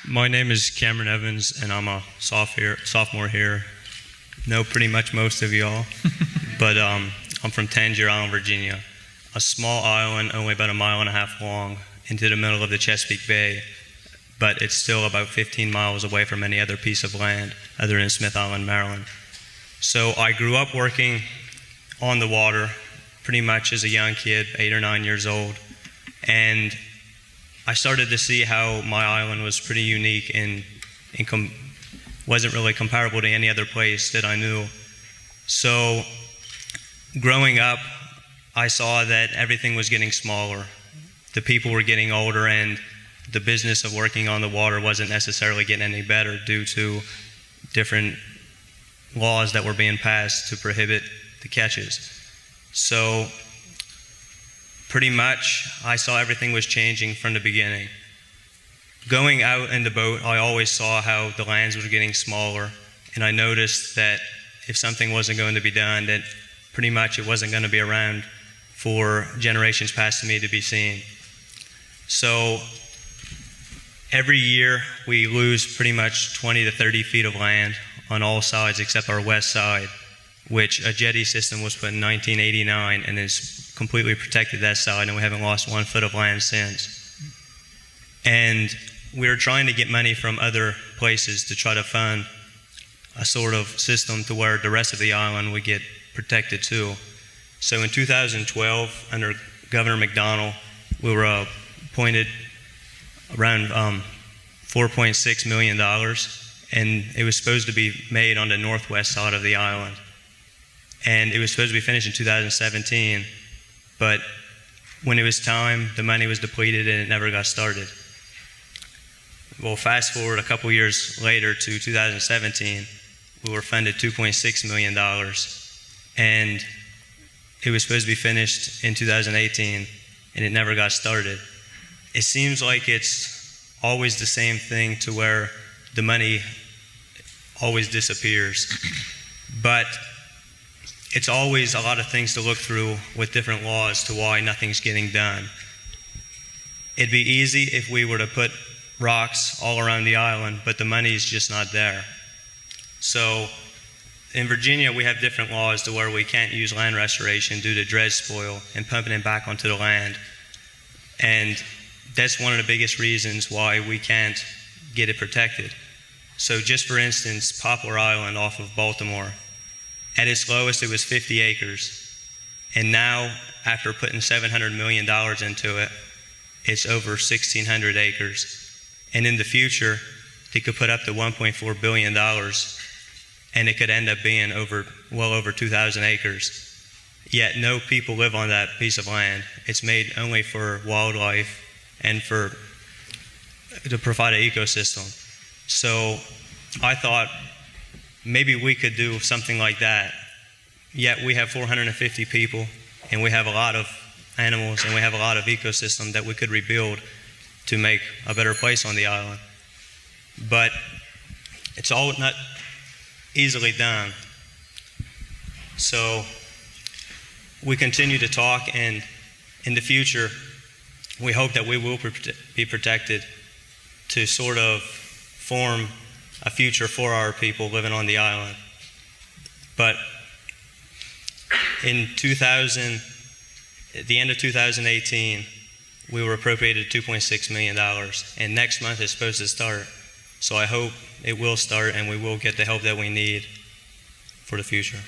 My name is Cameron Evans, and I'm a sophomore here. Know pretty much most of y'all, but I'm from Tangier Island, Virginia, a small island only about 1.5 miles long into the middle of the Chesapeake Bay, but it's still about 15 miles away from any other piece of land other than Smith Island, Maryland. So I grew up working on the water pretty much as a young kid, 8 or 9 years old, and I started to see how my island was pretty unique and wasn't really comparable to any other place that I knew. So growing up, I saw that everything was getting smaller. The people were getting older, and the business of working on the water wasn't necessarily getting any better due to different laws that were being passed to prohibit the catches. So pretty much, I saw everything was changing from the beginning. Going out in the boat, I always saw how the lands were getting smaller, and I noticed that if something wasn't going to be done, that pretty much it wasn't going to be around for generations past me to be seen. So every year, we lose pretty much 20 to 30 feet of land on all sides except our west side, which a jetty system was put in 1989 and has completely protected that side, and we haven't lost 1 foot of land since. And we were trying to get money from other places to try to fund a sort of system to where the rest of the island would get protected too. So in 2012, under Governor McDonnell, we were appointed around $4.6 million, and it was supposed to be made on the northwest side of the island. And it was supposed to be finished in 2017, but when it was time, the money was depleted and it never got started. Well, fast forward a couple years later to 2017, we were funded $2.6 million, and it was supposed to be finished in 2018, and it never got started. It seems like it's always the same thing to where the money always disappears. But it's always a lot of things to look through with different laws to why nothing's getting done. It'd be easy if we were to put rocks all around the island, but the money's just not there. So in Virginia, we have different laws to where we can't use land restoration due to dredge spoil and pumping it back onto the land. And that's one of the biggest reasons why we can't get it protected. So just for instance, Poplar Island off of Baltimore, at its lowest, it was 50 acres. And now, after putting $700 million into it, it's over 1,600 acres. And in the future, they could put up to $1.4 billion, and it could end up being well over 2,000 acres. Yet no people live on that piece of land. It's made only for wildlife and to provide an ecosystem. So I thought, maybe we could do something like that. Yet we have 450 people, and we have a lot of animals, and we have a lot of ecosystem that we could rebuild to make a better place on the island. But it's all not easily done. So we continue to talk, and in the future, we hope that we will be protected to sort of form a future for our people living on the island. But at the end of 2018, we were appropriated $2.6 million, and next month it's supposed to start. So I hope it will start and we will get the help that we need for the future.